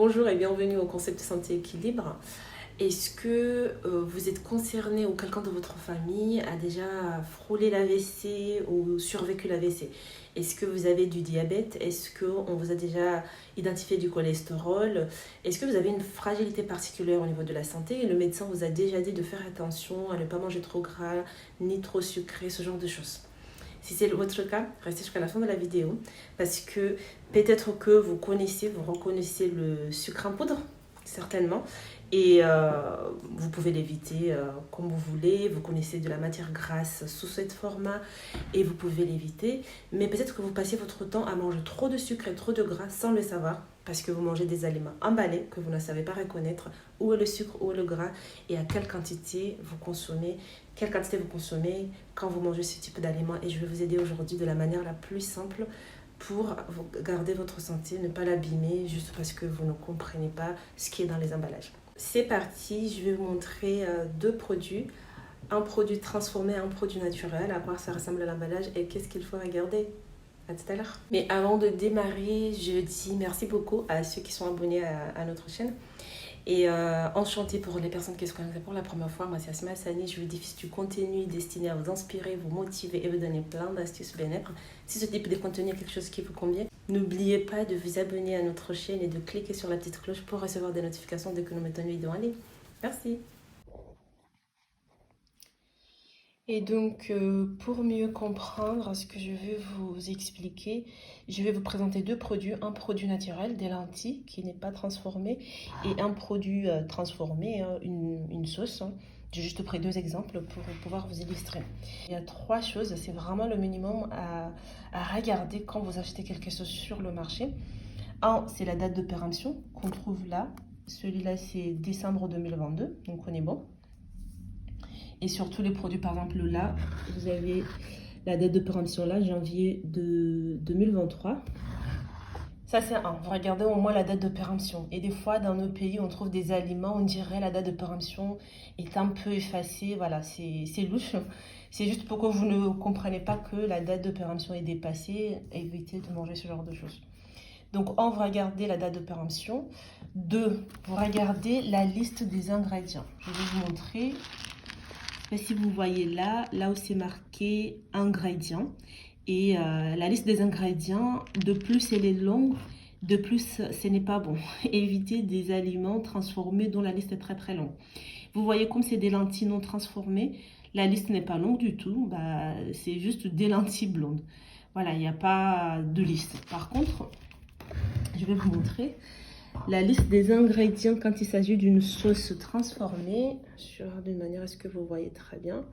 Bonjour et bienvenue au concept de santé équilibre. Est-ce que vous êtes concerné ou quelqu'un de votre famille a déjà frôlé l'AVC ou survécu l'AVC? Est-ce que vous avez du diabète? Est-ce qu'on vous a déjà identifié du cholestérol? Est-ce que vous avez une fragilité particulière au niveau de la santé et le médecin vous a déjà dit de faire attention à ne pas manger trop gras ni trop sucré, ce genre de choses? Si c'est votre cas, restez jusqu'à la fin de la vidéo parce que peut-être que vous reconnaissez le sucre en poudre, certainement, et vous pouvez l'éviter comme vous voulez. Vous connaissez de la matière grasse sous cette format et vous pouvez l'éviter. Mais peut-être que vous passez votre temps à manger trop de sucre et trop de gras sans le savoir parce que vous mangez des aliments emballés que vous ne savez pas reconnaître où est le sucre, où est le gras et à quelle quantité vous consommez quand vous mangez ce type d'aliments. Et je vais vous aider aujourd'hui de la manière la plus simple pour garder votre santé, ne pas l'abîmer juste parce que vous ne comprenez pas ce qui est dans les emballages. C'est parti, je vais vous montrer deux produits. Un produit transformé, un produit naturel, à quoi ça ressemble à l'emballage et qu'est-ce qu'il faut regarder. À tout à l'heure. Mais avant de démarrer, je dis merci beaucoup à ceux qui sont abonnés à notre chaîne. Et enchantée pour les personnes qui se connaissent pour la première fois. Moi, c'est Asma Hassani. Je vous diffuse du contenu destiné à vous inspirer, vous motiver et vous donner plein d'astuces bien-être. Si ce type de contenu est quelque chose qui vous convient, n'oubliez pas de vous abonner à notre chaîne et de cliquer sur la petite cloche pour recevoir des notifications dès que nous mettons une vidéo en ligne. Merci. Et donc, pour mieux comprendre ce que je vais vous expliquer, je vais vous présenter deux produits. Un produit naturel, des lentilles qui n'est pas transformé, et un produit transformé, une sauce. J'ai juste pris deux exemples pour pouvoir vous illustrer. Il y a trois choses, c'est vraiment le minimum à regarder quand vous achetez quelque chose sur le marché. Un, c'est la date de péremption qu'on trouve là. Celui-là, c'est décembre 2022, donc on est bon. Et sur tous les produits, par exemple là, vous avez la date de péremption là, janvier de 2023. Ça c'est un. Vous regardez au moins la date de péremption. Et des fois, dans nos pays, on trouve des aliments, on dirait la date de péremption est un peu effacée. Voilà, c'est louche. C'est juste pour que vous ne compreniez pas que la date de péremption est dépassée. Évitez de manger ce genre de choses. Donc, on va regarder la date de péremption. Deux, vous regardez la liste des ingrédients. Je vais vous montrer. Et si vous voyez là où c'est marqué ingrédients, et la liste des ingrédients, de plus elle est longue, de plus ce n'est pas bon. Évitez des aliments transformés dont la liste est très très longue. Vous voyez comme c'est des lentilles non transformées, la liste n'est pas longue du tout, c'est juste des lentilles blondes. Voilà, il n'y a pas de liste. Par contre, je vais vous montrer la liste des ingrédients quand il s'agit d'une sauce transformée. Je regarde d'une manière à ce que vous voyez très bien.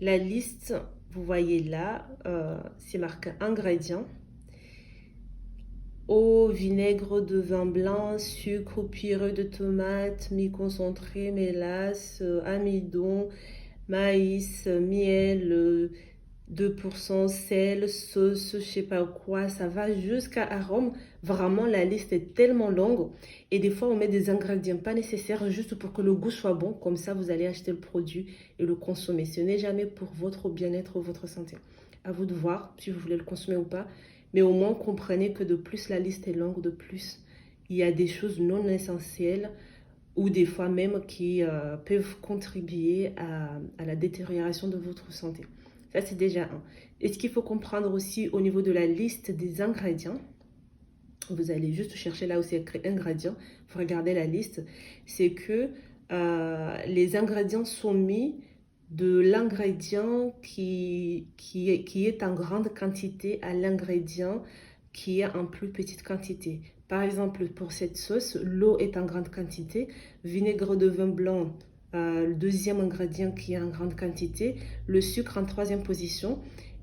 La liste, vous voyez là, c'est marqué ingrédients. Eau, vinaigre de vin blanc, sucre, purée de tomates, mi-concentré, mélasse, amidon, maïs, miel, 2% sel, sauce, je sais pas quoi, ça va jusqu'à arôme. Vraiment, la liste est tellement longue. Et des fois, on met des ingrédients pas nécessaires juste pour que le goût soit bon. Comme ça, vous allez acheter le produit et le consommer. Ce n'est jamais pour votre bien-être ou votre santé. À vous de voir si vous voulez le consommer ou pas. Mais au moins, comprenez que de plus la liste est longue, de plus il y a des choses non essentielles ou des fois même qui peuvent contribuer à la détérioration de votre santé. Ça, c'est déjà un. Et ce qu'il faut comprendre aussi au niveau de la liste des ingrédients, vous allez juste chercher là où c'est écrit ingrédients, vous regardez la liste, c'est que les ingrédients sont mis de l'ingrédient qui est en grande quantité à l'ingrédient qui est en plus petite quantité. Par exemple, pour cette sauce, l'eau est en grande quantité, vinaigre de vin blanc, le deuxième ingrédient qui est en grande quantité, le sucre en troisième position.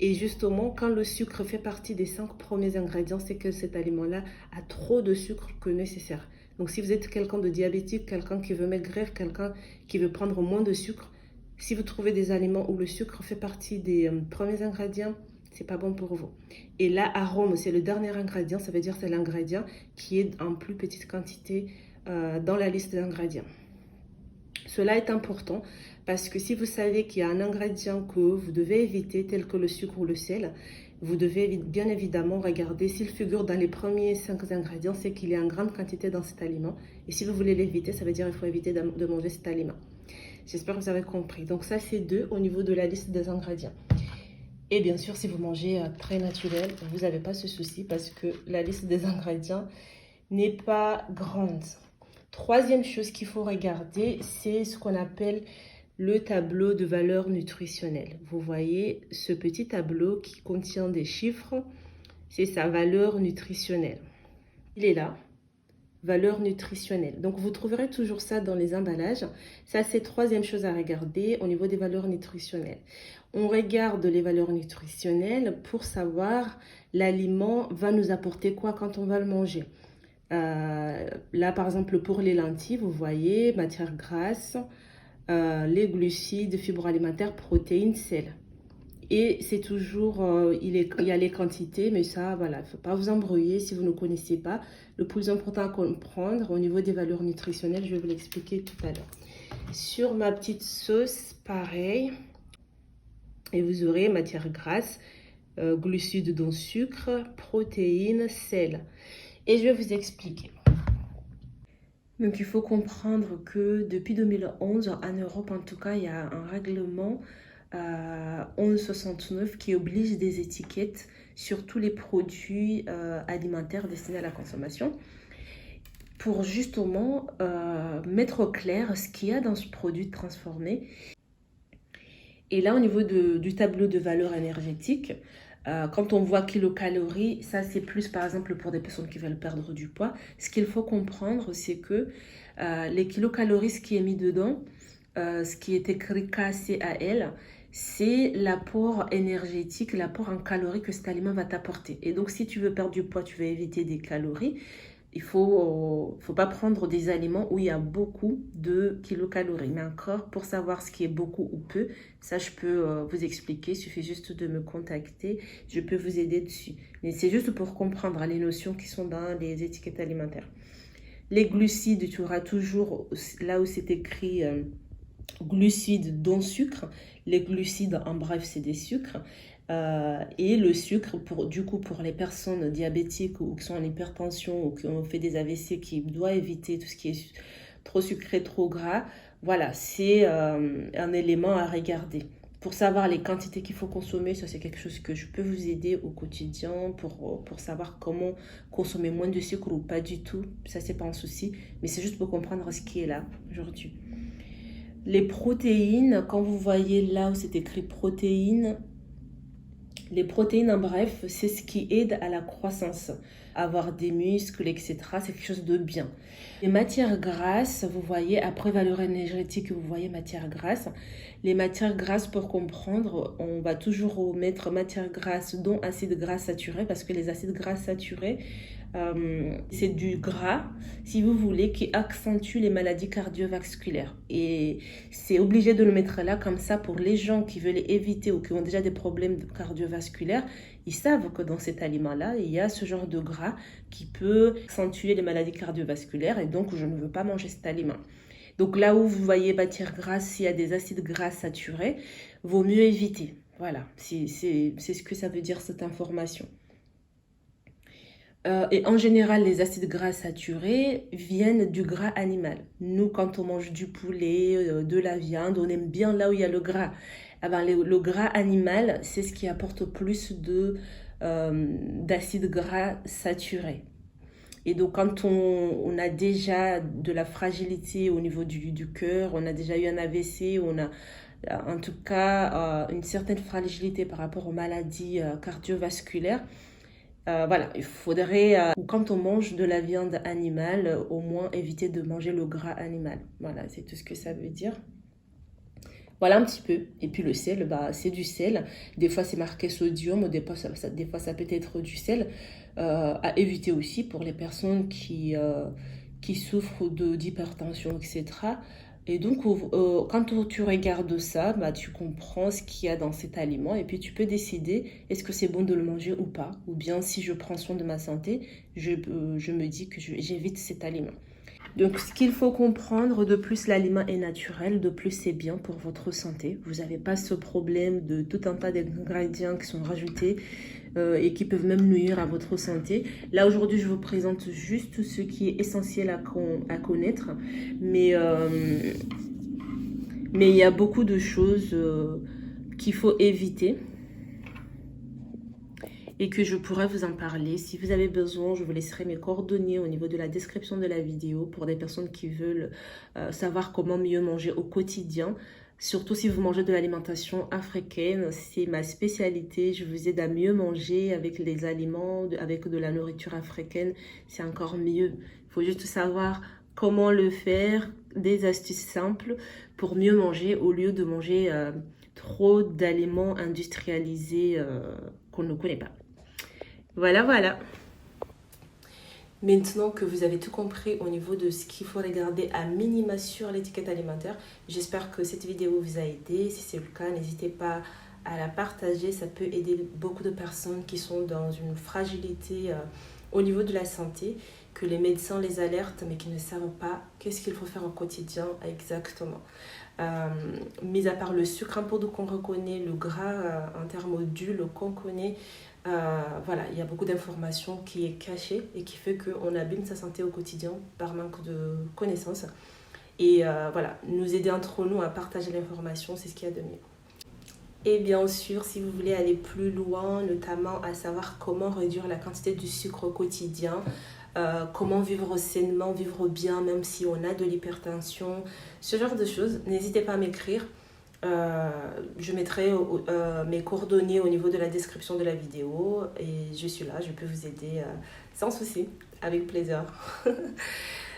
Et justement, quand le sucre fait partie des 5 premiers ingrédients, c'est que cet aliment-là a trop de sucre que nécessaire. Donc, si vous êtes quelqu'un de diabétique, quelqu'un qui veut maigrir, quelqu'un qui veut prendre moins de sucre, si vous trouvez des aliments où le sucre fait partie des premiers ingrédients, c'est pas bon pour vous. Et là, arôme, c'est le dernier ingrédient, ça veut dire c'est l'ingrédient qui est en plus petite quantité dans la liste d'ingrédients. Cela est important parce que si vous savez qu'il y a un ingrédient que vous devez éviter, tel que le sucre ou le sel, Vous devez bien évidemment regarder s'il figure dans les premiers 5 ingrédients, c'est qu'il y a une grande quantité dans cet aliment. Et si vous voulez l'éviter, ça veut dire qu'il faut éviter de manger cet aliment. J'espère que vous avez compris. Donc ça, c'est 2 au niveau de la liste des ingrédients. Et bien sûr, si vous mangez très naturel, vous n'avez pas ce souci parce que la liste des ingrédients n'est pas grande. Troisième chose qu'il faut regarder, c'est ce qu'on appelle le tableau de valeur nutritionnelle. Vous voyez ce petit tableau qui contient des chiffres, c'est sa valeur nutritionnelle. Il est là, valeur nutritionnelle. Donc vous trouverez toujours ça dans les emballages. Ça, c'est troisième chose à regarder au niveau des valeurs nutritionnelles. On regarde les valeurs nutritionnelles pour savoir l'aliment va nous apporter quoi quand on va le manger. Là, par exemple, pour les lentilles, vous voyez matières grasses, les glucides, fibres alimentaires, protéines, sel. Et c'est toujours, il y a les quantités, mais ça, voilà, il ne faut pas vous embrouiller si vous ne connaissez pas. Le plus important à comprendre au niveau des valeurs nutritionnelles, je vais vous l'expliquer tout à l'heure. Sur ma petite sauce, pareil. Et vous aurez matières grasses, glucides dont sucre, protéines, sel. Et je vais vous expliquer. Donc il faut comprendre que depuis 2011, en Europe en tout cas, il y a un règlement 1169 qui oblige des étiquettes sur tous les produits alimentaires destinés à la consommation pour justement mettre au clair ce qu'il y a dans ce produit transformé. Et là, au niveau du tableau de valeur énergétique, quand on voit kilocalories, ça c'est plus par exemple pour des personnes qui veulent perdre du poids. Ce qu'il faut comprendre, c'est que les kilocalories, ce qui est mis dedans, ce qui est écrit KCAL, c'est l'apport énergétique, l'apport en calories que cet aliment va t'apporter. Et donc si tu veux perdre du poids, tu veux éviter des calories, il faut pas prendre des aliments où il y a beaucoup de kilocalories. Mais encore, pour savoir ce qui est beaucoup ou peu, ça je peux vous expliquer. Il suffit juste de me contacter. Je peux vous aider dessus. Mais c'est juste pour comprendre les notions qui sont dans les étiquettes alimentaires. Les glucides, tu auras toujours là où c'est écrit glucides dont sucre. Les glucides, en bref, c'est des sucres. Et le sucre, du coup, pour les personnes diabétiques ou qui sont en hypertension ou qui ont fait des AVC, qui doivent éviter tout ce qui est trop sucré, trop gras, voilà, c'est un élément à regarder. Pour savoir les quantités qu'il faut consommer, ça c'est quelque chose que je peux vous aider au quotidien pour savoir comment consommer moins de sucre ou pas du tout. Ça c'est pas un souci, mais c'est juste pour comprendre ce qui est là aujourd'hui. Les protéines, quand vous voyez là où c'est écrit protéines, les protéines, en bref, c'est ce qui aide à la croissance, avoir des muscles, etc. C'est quelque chose de bien. Les matières grasses, vous voyez, après valeur énergétique, vous voyez matières grasses. Les matières grasses, pour comprendre, on va toujours mettre matières grasses dont acides gras saturés, parce que les acides gras saturés, c'est du gras, si vous voulez, qui accentue les maladies cardiovasculaires. Et c'est obligé de le mettre là comme ça pour les gens qui veulent éviter ou qui ont déjà des problèmes cardiovasculaires. Ils savent que dans cet aliment-là, il y a ce genre de gras qui peut accentuer les maladies cardiovasculaires et donc je ne veux pas manger cet aliment. Donc là où vous voyez matière grasse, s'il y a des acides gras saturés, vaut mieux éviter. Voilà, c'est ce que ça veut dire cette information. Et en général, les acides gras saturés viennent du gras animal. Nous, quand on mange du poulet, de la viande, on aime bien là où il y a le gras. Ah ben, le gras animal, c'est ce qui apporte plus d'acides gras saturés. Et donc, quand on a déjà de la fragilité au niveau du cœur, on a déjà eu un AVC, on a en tout cas une certaine fragilité par rapport aux maladies cardiovasculaires, voilà, il faudrait, quand on mange de la viande animale, au moins éviter de manger le gras animal. Voilà, c'est tout ce que ça veut dire. Voilà un petit peu. Et puis le sel, bah, c'est du sel. Des fois, c'est marqué sodium, des fois, ça peut être du sel. À éviter aussi pour les personnes qui souffrent d'hypertension, etc. Et donc, quand tu regardes ça, bah, tu comprends ce qu'il y a dans cet aliment et puis tu peux décider est-ce que c'est bon de le manger ou pas. Ou bien si je prends soin de ma santé, je me dis que j'évite cet aliment. Donc, ce qu'il faut comprendre, de plus l'aliment est naturel, de plus c'est bien pour votre santé. Vous n'avez pas ce problème de tout un tas d'ingrédients qui sont rajoutés et qui peuvent même nuire à votre santé. Là, aujourd'hui, je vous présente juste ce qui est essentiel à connaître. Mais il y a beaucoup de choses qu'il faut éviter et que je pourrais vous en parler. Si vous avez besoin, je vous laisserai mes coordonnées au niveau de la description de la vidéo pour des personnes qui veulent savoir comment mieux manger au quotidien. Surtout si vous mangez de l'alimentation africaine, c'est ma spécialité. Je vous aide à mieux manger avec les aliments, avec de la nourriture africaine. C'est encore mieux. Il faut juste savoir comment le faire, des astuces simples pour mieux manger au lieu de manger trop d'aliments industrialisés qu'on ne connaît pas. Voilà, voilà. Maintenant que vous avez tout compris au niveau de ce qu'il faut regarder à minima sur l'étiquette alimentaire, j'espère que cette vidéo vous a aidé. Si c'est le cas, n'hésitez pas à la partager. Ça peut aider beaucoup de personnes qui sont dans une fragilité au niveau de la santé, que les médecins les alertent mais qui ne savent pas qu'est-ce qu'il faut faire au quotidien exactement. Mis à part le sucre en poudre qu'on reconnaît, le gras en termes d'huile qu'on connaît, voilà, il y a beaucoup d'informations qui est cachée et qui fait qu'on abîme sa santé au quotidien par manque de connaissances. Et voilà, nous aider entre nous à partager l'information, c'est ce qu'il y a de mieux. Et bien sûr, si vous voulez aller plus loin, notamment à savoir comment réduire la quantité du sucre au quotidien, comment vivre sainement, vivre bien, même si on a de l'hypertension, ce genre de choses, n'hésitez pas à m'écrire. Je mettrai mes coordonnées au niveau de la description de la vidéo et je suis là, je peux vous aider sans souci, avec plaisir.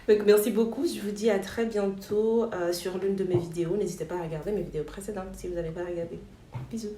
Donc merci beaucoup, je vous dis à très bientôt sur l'une de mes vidéos. N'hésitez pas à regarder mes vidéos précédentes si vous n'avez pas regardé. Bisous.